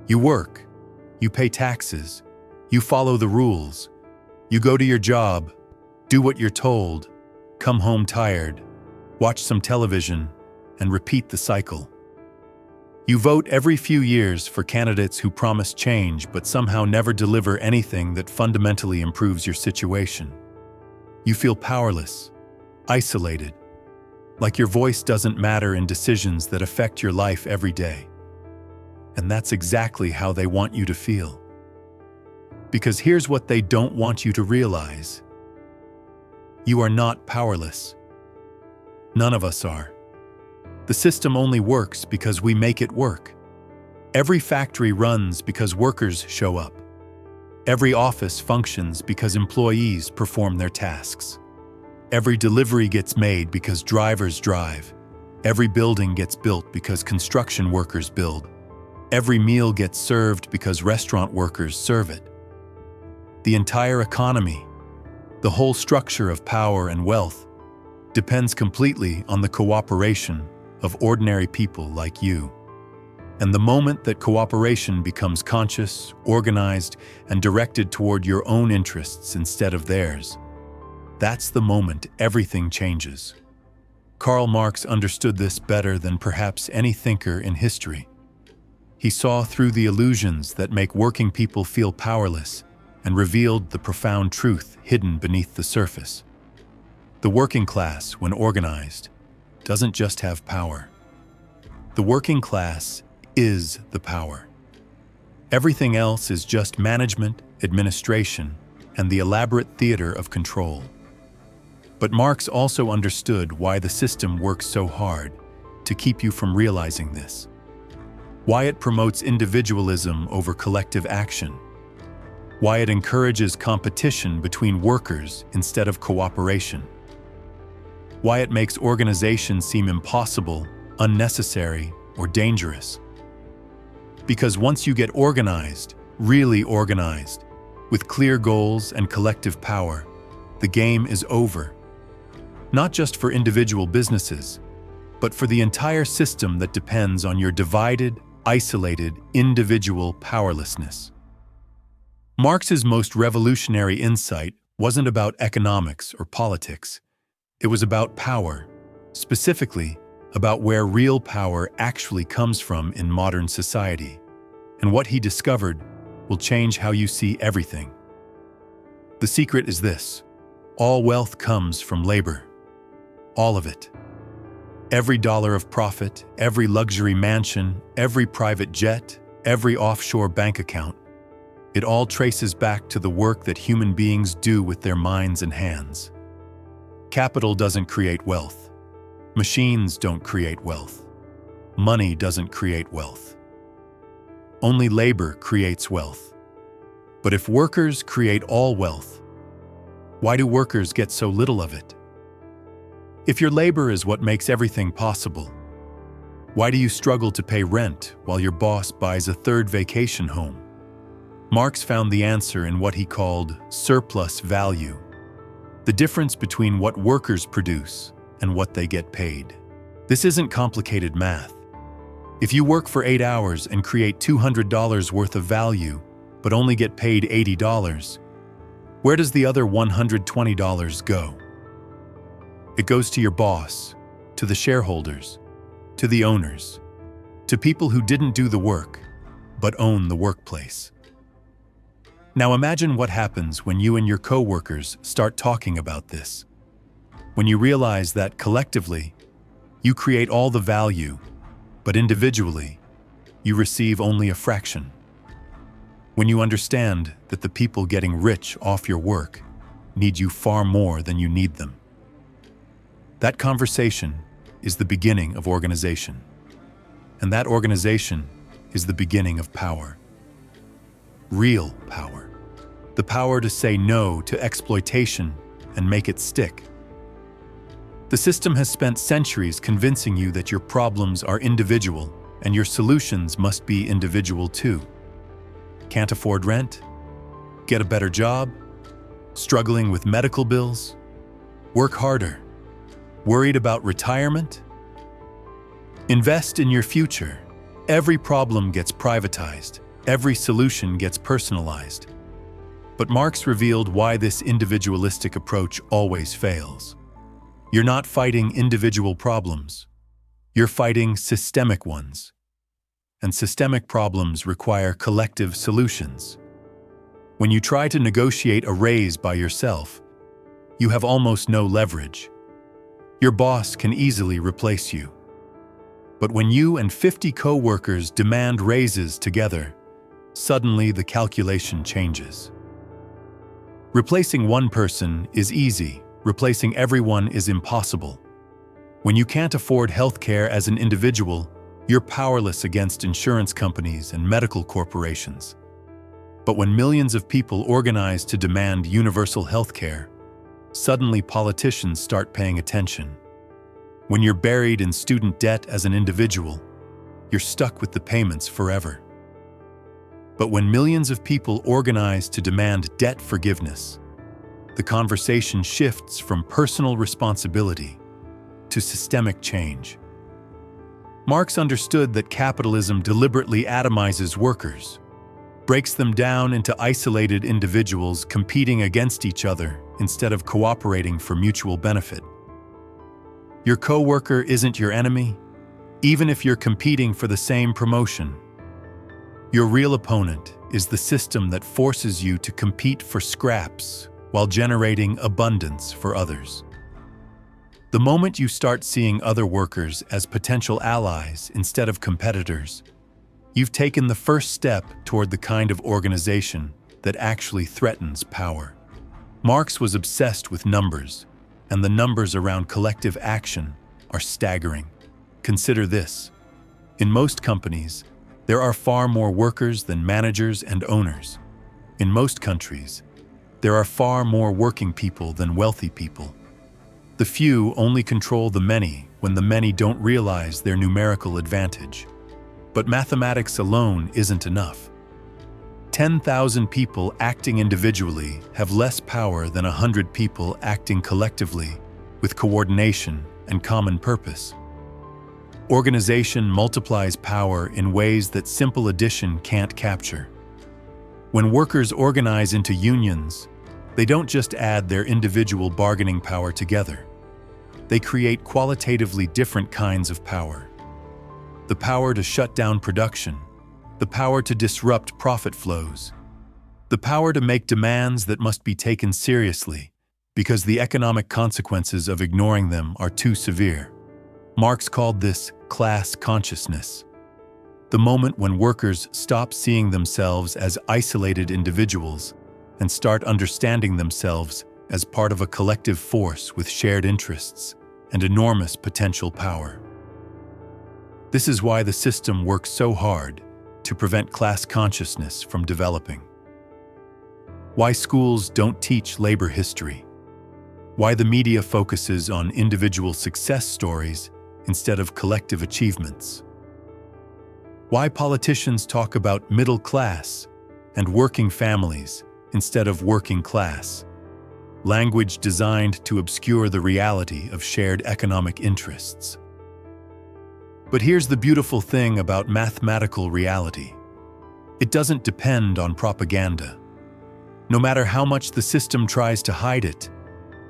You work, you pay taxes, you follow the rules, you go to your job, do what you're told, come home tired, watch some television, and repeat the cycle. You vote every few years for candidates who promise change but somehow never deliver anything that fundamentally improves your situation. You feel powerless, isolated, like your voice doesn't matter in decisions that affect your life every day. And that's exactly how they want you to feel. Because here's what they don't want you to realize. You are not powerless. None of us are. The system only works because we make it work. Every factory runs because workers show up. Every office functions because employees perform their tasks. Every delivery gets made because drivers drive. Every building gets built because construction workers build. Every meal gets served because restaurant workers serve it. The entire economy, the whole structure of power and wealth, depends completely on the cooperation of ordinary people like you. And the moment that cooperation becomes conscious, organized, and directed toward your own interests instead of theirs, that's the moment everything changes. Karl Marx understood this better than perhaps any thinker in history. He saw through the illusions that make working people feel powerless and revealed the profound truth hidden beneath the surface. The working class, when organized, doesn't just have power. The working class is the power. Everything else is just management, administration, and the elaborate theater of control. But Marx also understood why the system works so hard to keep you from realizing this. Why it promotes individualism over collective action. Why it encourages competition between workers instead of cooperation. Why it makes organization seem impossible, unnecessary, or dangerous. Because once you get organized, really organized, with clear goals and collective power, the game is over. Not just for individual businesses, but for the entire system that depends on your divided, isolated, individual powerlessness. Marx's most revolutionary insight wasn't about economics or politics. It was about power, specifically about where real power actually comes from in modern society. And what he discovered will change how you see everything. The secret is this: all wealth comes from labor. All of it. Every dollar of profit, every luxury mansion, every private jet, every offshore bank account, it all traces back to the work that human beings do with their minds and hands. Capital doesn't create wealth. Machines don't create wealth. Money doesn't create wealth. Only labor creates wealth. But if workers create all wealth, why do workers get so little of it? If your labor is what makes everything possible, why do you struggle to pay rent while your boss buys a third vacation home? Marx found the answer in what he called surplus value, the difference between what workers produce and what they get paid. This isn't complicated math. If you work for 8 hours and create $200 worth of value, but only get paid $80, where does the other $120 go? It goes to your boss, to the shareholders, to the owners, to people who didn't do the work, but own the workplace. Now imagine what happens when you and your coworkers start talking about this. When you realize that collectively, you create all the value, but individually, you receive only a fraction. When you understand that the people getting rich off your work need you far more than you need them. That conversation is the beginning of organization. And that organization is the beginning of power. Real power. The power to say no to exploitation and make it stick. The system has spent centuries convincing you that your problems are individual and your solutions must be individual too. Can't afford rent? Get a better job? Struggling with medical bills? Work harder. Worried about retirement? Invest in your future. Every problem gets privatized. Every solution gets personalized. But Marx revealed why this individualistic approach always fails. You're not fighting individual problems. You're fighting systemic ones. And systemic problems require collective solutions. When you try to negotiate a raise by yourself, you have almost no leverage. Your boss can easily replace you. But when you and 50 co-workers demand raises together, suddenly the calculation changes. Replacing one person is easy. Replacing everyone is impossible. When you can't afford healthcare as an individual, you're powerless against insurance companies and medical corporations. But when millions of people organize to demand universal healthcare, suddenly politicians start paying attention. When you're buried in student debt as an individual, you're stuck with the payments forever. But when millions of people organize to demand debt forgiveness, the conversation shifts from personal responsibility to systemic change. Marx understood that capitalism deliberately atomizes workers, breaks them down into isolated individuals competing against each other instead of cooperating for mutual benefit. Your coworker isn't your enemy, even if you're competing for the same promotion. Your real opponent is the system that forces you to compete for scraps while generating abundance for others. The moment you start seeing other workers as potential allies instead of competitors, you've taken the first step toward the kind of organization that actually threatens power. Marx was obsessed with numbers, and the numbers around collective action are staggering. Consider this. In most companies, there are far more workers than managers and owners. In most countries, there are far more working people than wealthy people. The few only control the many when the many don't realize their numerical advantage. But mathematics alone isn't enough. 10,000 people acting individually have less power than 100 people acting collectively with coordination and common purpose. Organization multiplies power in ways that simple addition can't capture. When workers organize into unions, they don't just add their individual bargaining power together. They create qualitatively different kinds of power. The power to shut down production, the power to disrupt profit flows, the power to make demands that must be taken seriously because the economic consequences of ignoring them are too severe. Marx called this class consciousness, the moment when workers stop seeing themselves as isolated individuals and start understanding themselves as part of a collective force with shared interests and enormous potential power. This is why the system works so hard to prevent class consciousness from developing. Why schools don't teach labor history. Why the media focuses on individual success stories instead of collective achievements. Why politicians talk about middle class and working families instead of working class. Language designed to obscure the reality of shared economic interests. But here's the beautiful thing about mathematical reality. It doesn't depend on propaganda. No matter how much the system tries to hide it,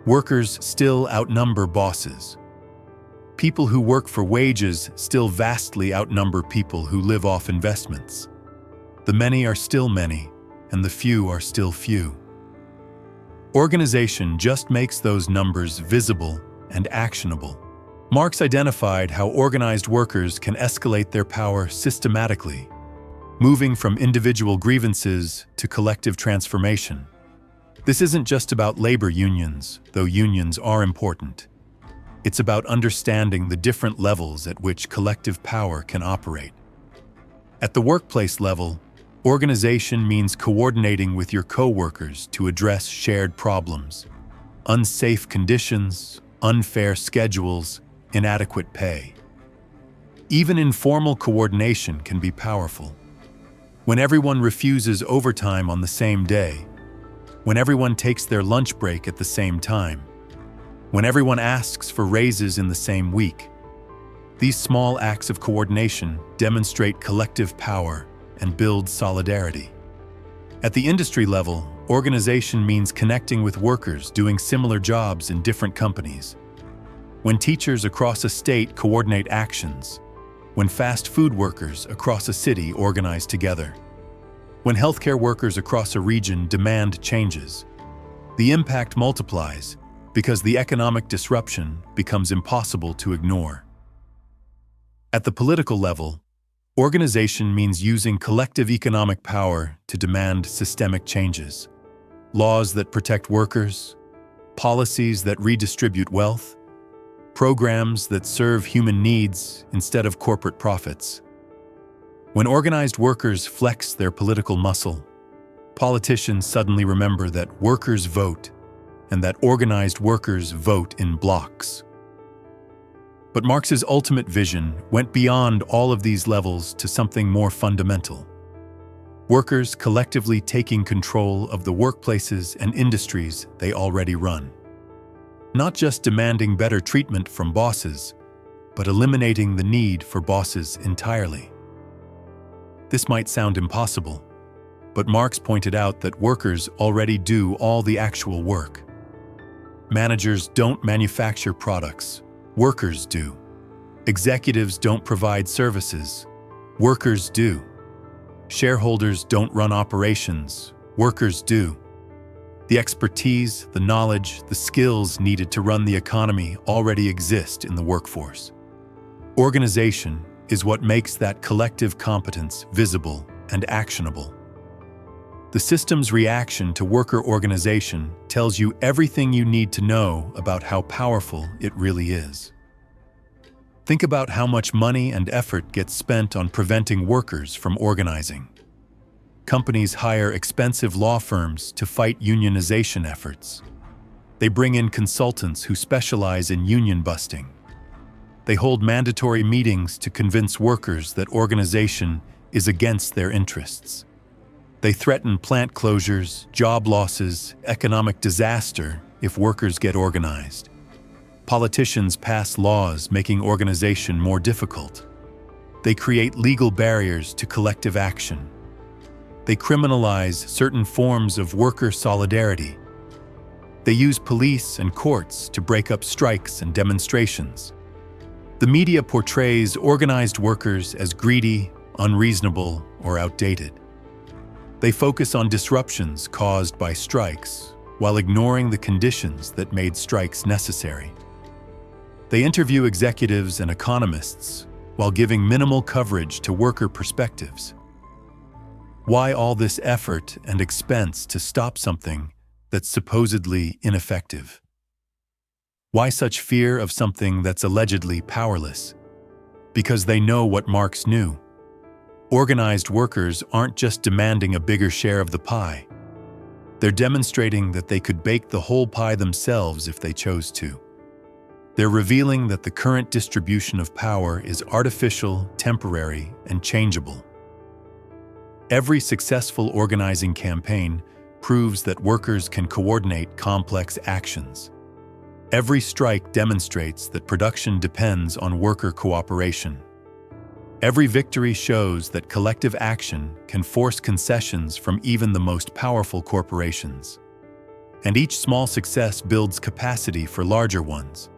workers still outnumber bosses. People who work for wages still vastly outnumber people who live off investments. The many are still many, and the few are still few. Organization just makes those numbers visible and actionable. Marx identified how organized workers can escalate their power systematically, moving from individual grievances to collective transformation. This isn't just about labor unions, though unions are important. It's about understanding the different levels at which collective power can operate. At the workplace level, organization means coordinating with your co-workers to address shared problems, unsafe conditions, unfair schedules, inadequate pay. Even informal coordination can be powerful. When everyone refuses overtime on the same day, when everyone takes their lunch break at the same time, when everyone asks for raises in the same week, these small acts of coordination demonstrate collective power and builds solidarity. At the industry level, organization means connecting with workers doing similar jobs in different companies. When teachers across a state coordinate actions, when fast food workers across a city organize together, when healthcare workers across a region demand changes, the impact multiplies because the economic disruption becomes impossible to ignore. At the political level, organization means using collective economic power to demand systemic changes. Laws that protect workers, policies that redistribute wealth, programs that serve human needs instead of corporate profits. When organized workers flex their political muscle, politicians suddenly remember that workers vote and that organized workers vote in blocks. But Marx's ultimate vision went beyond all of these levels to something more fundamental. Workers collectively taking control of the workplaces and industries they already run. Not just demanding better treatment from bosses, but eliminating the need for bosses entirely. This might sound impossible, but Marx pointed out that workers already do all the actual work. Managers don't manufacture products, workers do. Executives don't provide services, workers do. Shareholders don't run operations, workers do. The expertise, the knowledge, the skills needed to run the economy already exist in the workforce. Organization is what makes that collective competence visible and actionable. The system's reaction to worker organization tells you everything you need to know about how powerful it really is. Think about how much money and effort gets spent on preventing workers from organizing. Companies hire expensive law firms to fight unionization efforts. They bring in consultants who specialize in union busting. They hold mandatory meetings to convince workers that organization is against their interests. They threaten plant closures, job losses, economic disaster if workers get organized. Politicians pass laws making organization more difficult. They create legal barriers to collective action. They criminalize certain forms of worker solidarity. They use police and courts to break up strikes and demonstrations. The media portrays organized workers as greedy, unreasonable, or outdated. They focus on disruptions caused by strikes, while ignoring the conditions that made strikes necessary. They interview executives and economists, while giving minimal coverage to worker perspectives. Why all this effort and expense to stop something that's supposedly ineffective? Why such fear of something that's allegedly powerless? Because they know what Marx knew. Organized workers aren't just demanding a bigger share of the pie. They're demonstrating that they could bake the whole pie themselves if they chose to. They're revealing that the current distribution of power is artificial, temporary, and changeable. Every successful organizing campaign proves that workers can coordinate complex actions. Every strike demonstrates that production depends on worker cooperation. Every victory shows that collective action can force concessions from even the most powerful corporations. And each small success builds capacity for larger ones.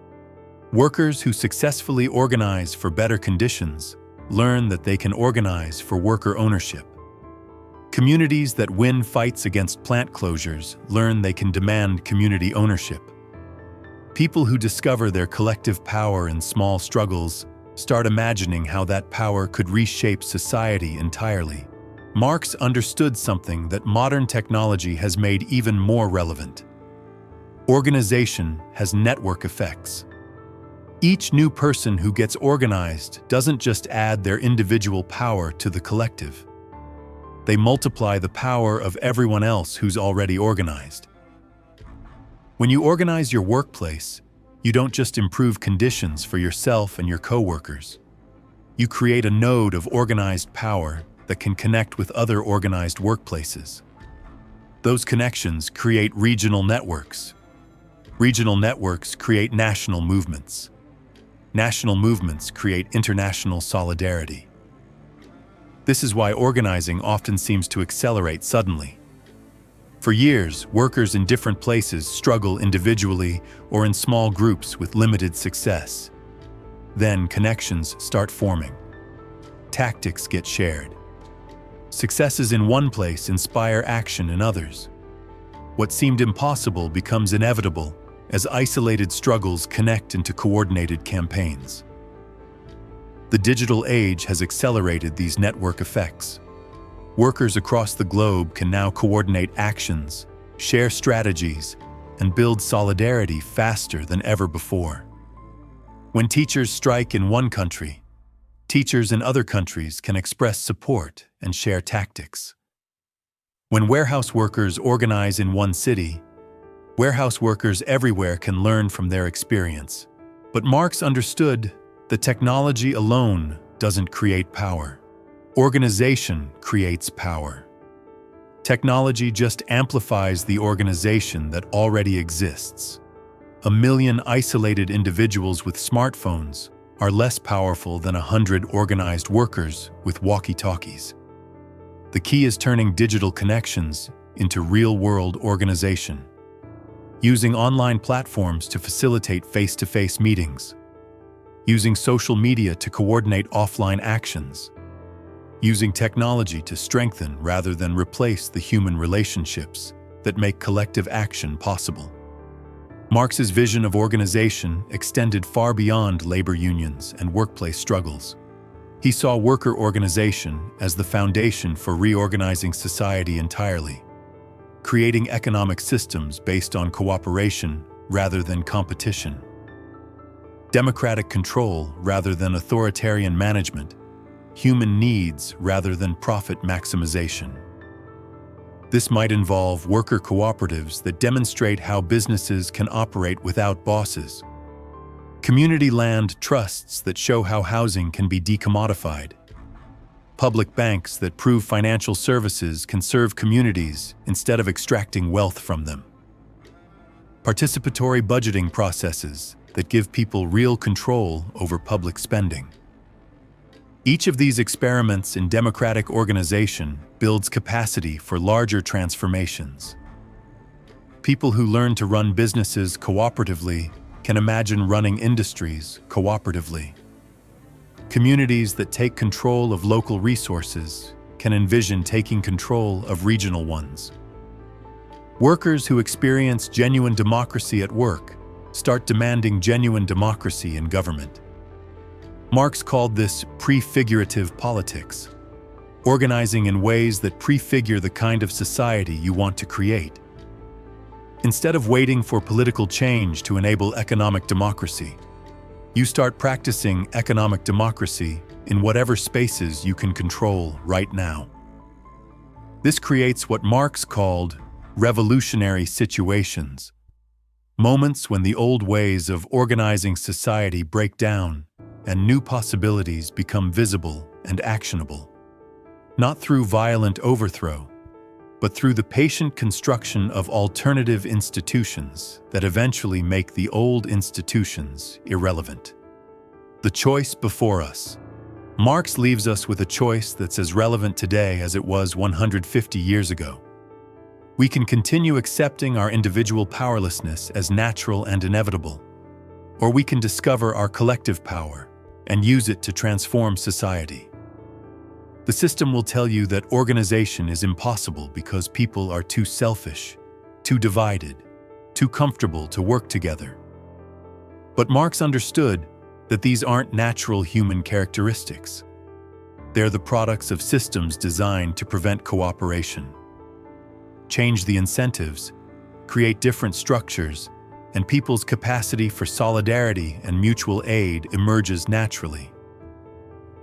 Workers who successfully organize for better conditions learn that they can organize for worker ownership. Communities that win fights against plant closures learn they can demand community ownership. People who discover their collective power in small struggles start imagining how that power could reshape society entirely. Marx understood something that modern technology has made even more relevant. Organization has network effects. Each new person who gets organized doesn't just add their individual power to the collective. They multiply the power of everyone else who's already organized. When you organize your workplace, you don't just improve conditions for yourself and your coworkers. You create a node of organized power that can connect with other organized workplaces. Those connections create regional networks. Regional networks create national movements. National movements create international solidarity. This is why organizing often seems to accelerate suddenly. For years, workers in different places struggle individually or in small groups with limited success. Then connections start forming. Tactics get shared. Successes in one place inspire action in others. What seemed impossible becomes inevitable as isolated struggles connect into coordinated campaigns. The digital age has accelerated these network effects. Workers across the globe can now coordinate actions, share strategies, and build solidarity faster than ever before. When teachers strike in one country, teachers in other countries can express support and share tactics. When warehouse workers organize in one city, warehouse workers everywhere can learn from their experience. But Marx understood that technology alone doesn't create power. Organization creates power. Technology just amplifies the organization that already exists. 1 million isolated individuals with smartphones are less powerful than 100 organized workers with walkie-talkies. The key is turning digital connections into real-world organization, using online platforms to facilitate face-to-face meetings, using social media to coordinate offline actions, using technology to strengthen rather than replace the human relationships that make collective action possible. Marx's vision of organization extended far beyond labor unions and workplace struggles. He saw worker organization as the foundation for reorganizing society entirely, creating economic systems based on cooperation rather than competition, democratic control rather than authoritarian management, human needs rather than profit maximization. This might involve worker cooperatives that demonstrate how businesses can operate without bosses, community land trusts that show how housing can be decommodified, public banks that prove financial services can serve communities instead of extracting wealth from them, participatory budgeting processes that give people real control over public spending. Each of these experiments in democratic organization builds capacity for larger transformations. People who learn to run businesses cooperatively can imagine running industries cooperatively. Communities that take control of local resources can envision taking control of regional ones. Workers who experience genuine democracy at work start demanding genuine democracy in government. Marx called this prefigurative politics, organizing in ways that prefigure the kind of society you want to create. Instead of waiting for political change to enable economic democracy, you start practicing economic democracy in whatever spaces you can control right now. This creates what Marx called revolutionary situations, moments when the old ways of organizing society break down and new possibilities become visible and actionable, not through violent overthrow, but through the patient construction of alternative institutions that eventually make the old institutions irrelevant. The choice before us. Marx leaves us with a choice that's as relevant today as it was 150 years ago. We can continue accepting our individual powerlessness as natural and inevitable, or we can discover our collective power and use it to transform society. The system will tell you that organization is impossible because people are too selfish, too divided, too comfortable to work together. But Marx understood that these aren't natural human characteristics. They're the products of systems designed to prevent cooperation. Change the incentives, create different structures, and people's capacity for solidarity and mutual aid emerges naturally.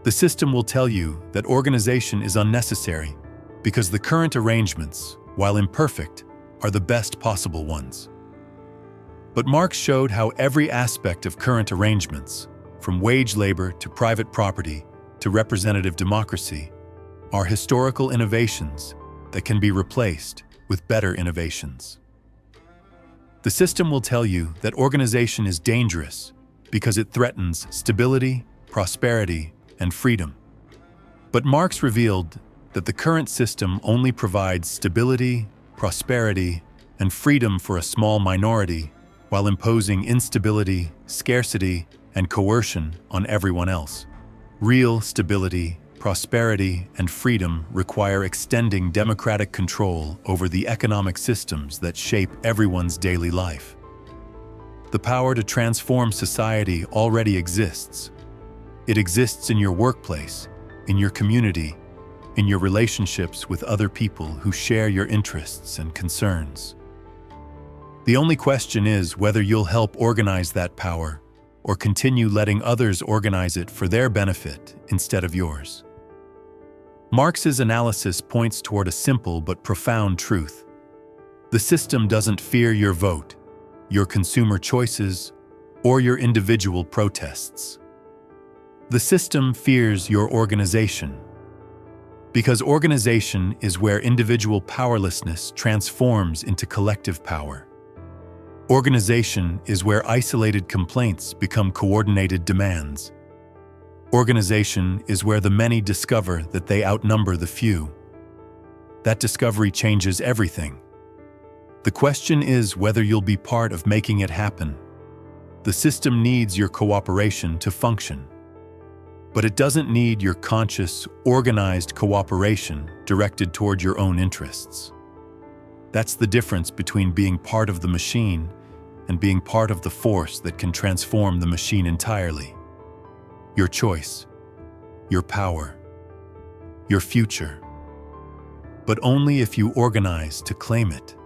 The system will tell you that organization is unnecessary because the current arrangements, while imperfect, are the best possible ones. But Marx showed how every aspect of current arrangements, from wage labor to private property to representative democracy, are historical innovations that can be replaced with better innovations. The system will tell you that organization is dangerous because it threatens stability, prosperity, and freedom. But Marx revealed that the current system only provides stability, prosperity, and freedom for a small minority, while imposing instability, scarcity, and coercion on everyone else. Real stability, prosperity, and freedom require extending democratic control over the economic systems that shape everyone's daily life. The power to transform society already exists. It exists in your workplace, in your community, in your relationships with other people who share your interests and concerns. The only question is whether you'll help organize that power or continue letting others organize it for their benefit instead of yours. Marx's analysis points toward a simple but profound truth. The system doesn't fear your vote, your consumer choices, or your individual protests. The system fears your organization, because organization is where individual powerlessness transforms into collective power. Organization is where isolated complaints become coordinated demands. Organization is where the many discover that they outnumber the few. That discovery changes everything. The question is whether you'll be part of making it happen. The system needs your cooperation to function. But it doesn't need your conscious, organized cooperation directed toward your own interests. That's the difference between being part of the machine and being part of the force that can transform the machine entirely. Your choice, your power, your future. But only if you organize to claim it.